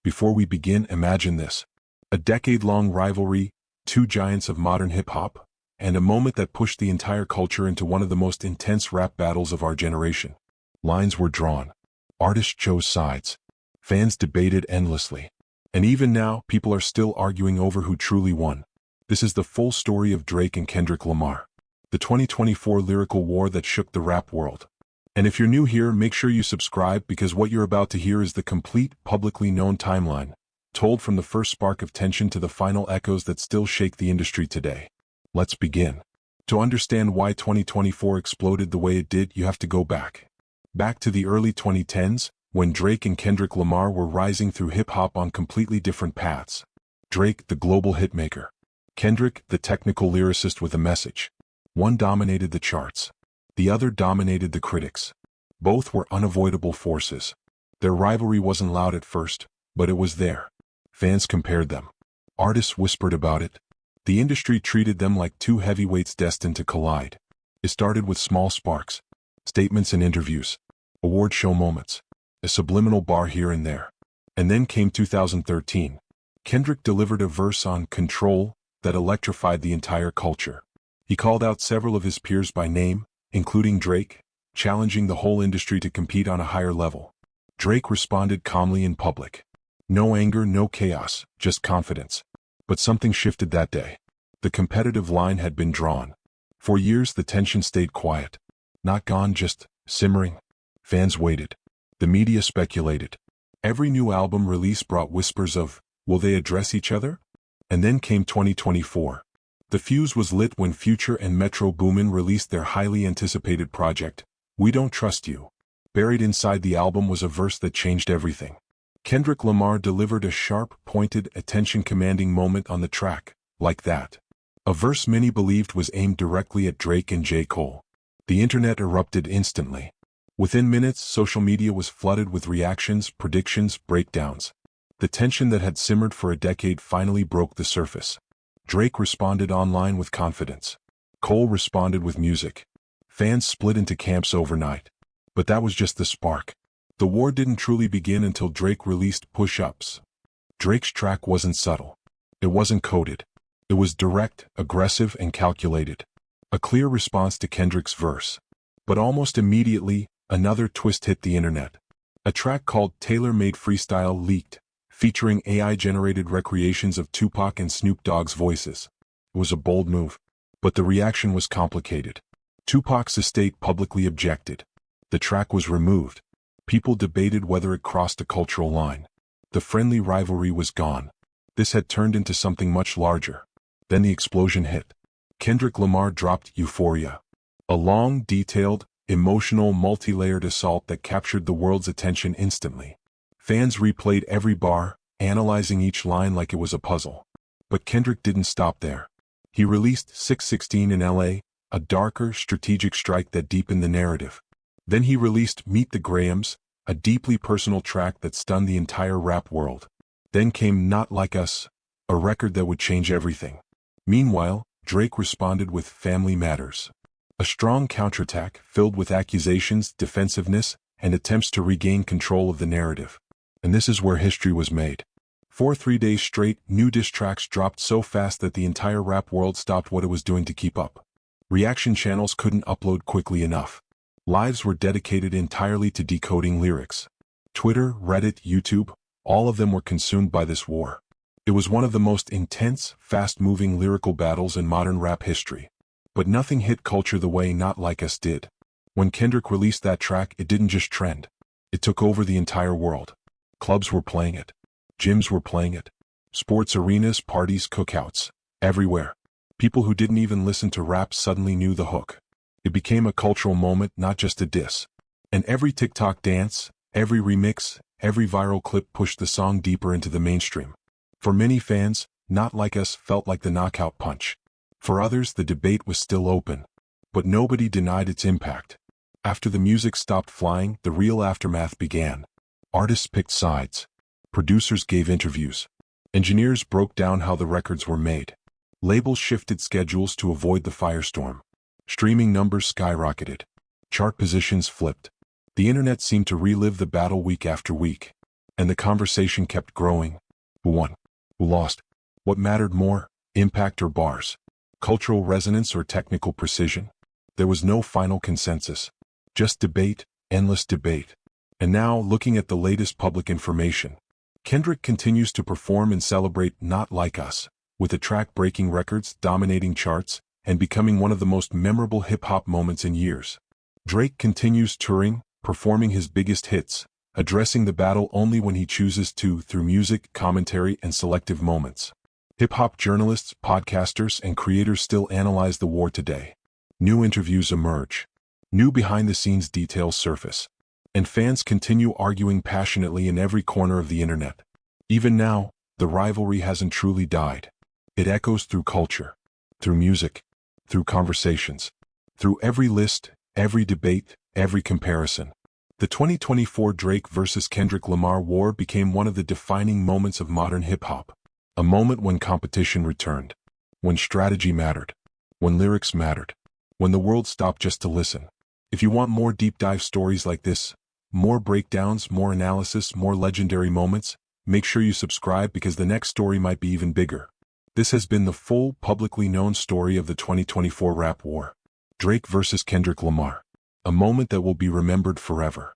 Before we begin, imagine this. A decade-long rivalry, two giants of modern hip-hop, and a moment that pushed the entire culture into one of the most intense rap battles of our generation. Lines were drawn. Artists chose sides. Fans debated endlessly. And even now, people are still arguing over who truly won. This is the full story of Drake and Kendrick Lamar. The 2024 lyrical war that shook the rap world. And if you're new here, make sure you subscribe because what you're about to hear is the complete, publicly known timeline, told from the first spark of tension to the final echoes that still shake the industry today. Let's begin. To understand why 2024 exploded the way it did, you have to go back. Back to the early 2010s, when Drake and Kendrick Lamar were rising through hip-hop on completely different paths. Drake, the global hitmaker. Kendrick, the technical lyricist with a message. One dominated the charts. The other dominated the critics. Both were unavoidable forces. Their rivalry wasn't loud at first, but it was there. Fans compared them. Artists whispered about it. The industry treated them like two heavyweights destined to collide. It started with small sparks, statements and interviews, award show moments, a subliminal bar here and there. And then came 2013. Kendrick delivered a verse on Control that electrified the entire culture. He called out several of his peers by name, including Drake, challenging the whole industry to compete on a higher level. Drake responded calmly in public. No anger, no chaos, just confidence. But something shifted that day. The competitive line had been drawn. For years the tension stayed quiet. Not gone, just simmering. Fans waited. The media speculated. Every new album release brought whispers of, will they address each other? And then came 2024. The fuse was lit when Future and Metro Boomin released their highly anticipated project, We Don't Trust You. Buried inside the album was a verse that changed everything. Kendrick Lamar delivered a sharp, pointed, attention-commanding moment on the track, like that. A verse many believed was aimed directly at Drake and J. Cole. The internet erupted instantly. Within minutes, social media was flooded with reactions, predictions, breakdowns. The tension that had simmered for a decade finally broke the surface. Drake responded online with confidence. Cole responded with music. Fans split into camps overnight. But that was just the spark. The war didn't truly begin until Drake released Push-Ups. Drake's track wasn't subtle. It wasn't coded. It was direct, aggressive, and calculated. A clear response to Kendrick's verse. But almost immediately, another twist hit the internet. A track called Tailor-Made Freestyle leaked, featuring AI-generated recreations of Tupac and Snoop Dogg's voices. It was a bold move, but the reaction was complicated. Tupac's estate publicly objected. The track was removed. People debated whether it crossed a cultural line. The friendly rivalry was gone. This had turned into something much larger. Then the explosion hit. Kendrick Lamar dropped Euphoria. A long, detailed, emotional, multi-layered assault that captured the world's attention instantly. Fans replayed every bar, analyzing each line like it was a puzzle. But Kendrick didn't stop there. He released 616 in LA, a darker, strategic strike that deepened the narrative. Then he released Meet the Grahams, a deeply personal track that stunned the entire rap world. Then came Not Like Us, a record that would change everything. Meanwhile, Drake responded with Family Matters. A strong counterattack filled with accusations, defensiveness, and attempts to regain control of the narrative. And this is where history was made. For 3 days straight, new diss tracks dropped so fast that the entire rap world stopped what it was doing to keep up. Reaction channels couldn't upload quickly enough. Lives were dedicated entirely to decoding lyrics. Twitter, Reddit, YouTube, all of them were consumed by this war. It was one of the most intense, fast-moving lyrical battles in modern rap history. But nothing hit culture the way Not Like Us did. When Kendrick released that track, it didn't just trend. It took over the entire world. Clubs were playing it. Gyms were playing it. Sports arenas, parties, cookouts. Everywhere. People who didn't even listen to rap suddenly knew the hook. It became a cultural moment, not just a diss. And every TikTok dance, every remix, every viral clip pushed the song deeper into the mainstream. For many fans, Not Like Us felt like the knockout punch. For others, the debate was still open. But nobody denied its impact. After the music stopped flying, the real aftermath began. Artists picked sides. Producers gave interviews. Engineers broke down how the records were made. Labels shifted schedules to avoid the firestorm. Streaming numbers skyrocketed. Chart positions flipped. The internet seemed to relive the battle week after week. And the conversation kept growing. Who won? Who lost? What mattered more, impact or bars? Cultural resonance or technical precision? There was no final consensus. Just debate, endless debate. And now, looking at the latest public information, Kendrick continues to perform and celebrate Not Like Us, with the track breaking records, dominating charts, and becoming one of the most memorable hip-hop moments in years. Drake continues touring, performing his biggest hits, addressing the battle only when he chooses to through music, commentary, and selective moments. Hip-hop journalists, podcasters, and creators still analyze the war today. New interviews emerge. New behind-the-scenes details surface. And fans continue arguing passionately in every corner of the internet. Even now, the rivalry hasn't truly died. It echoes through culture, through music, through conversations, through every list, every debate, every comparison. The 2024 Drake vs. Kendrick Lamar war became one of the defining moments of modern hip-hop. A moment when competition returned, when strategy mattered, when lyrics mattered, when the world stopped just to listen. If you want more deep dive stories like this, more breakdowns, more analysis, more legendary moments, make sure you subscribe because the next story might be even bigger. This has been the full, publicly known story of the 2024 rap war. Drake vs. Kendrick Lamar. A moment that will be remembered forever.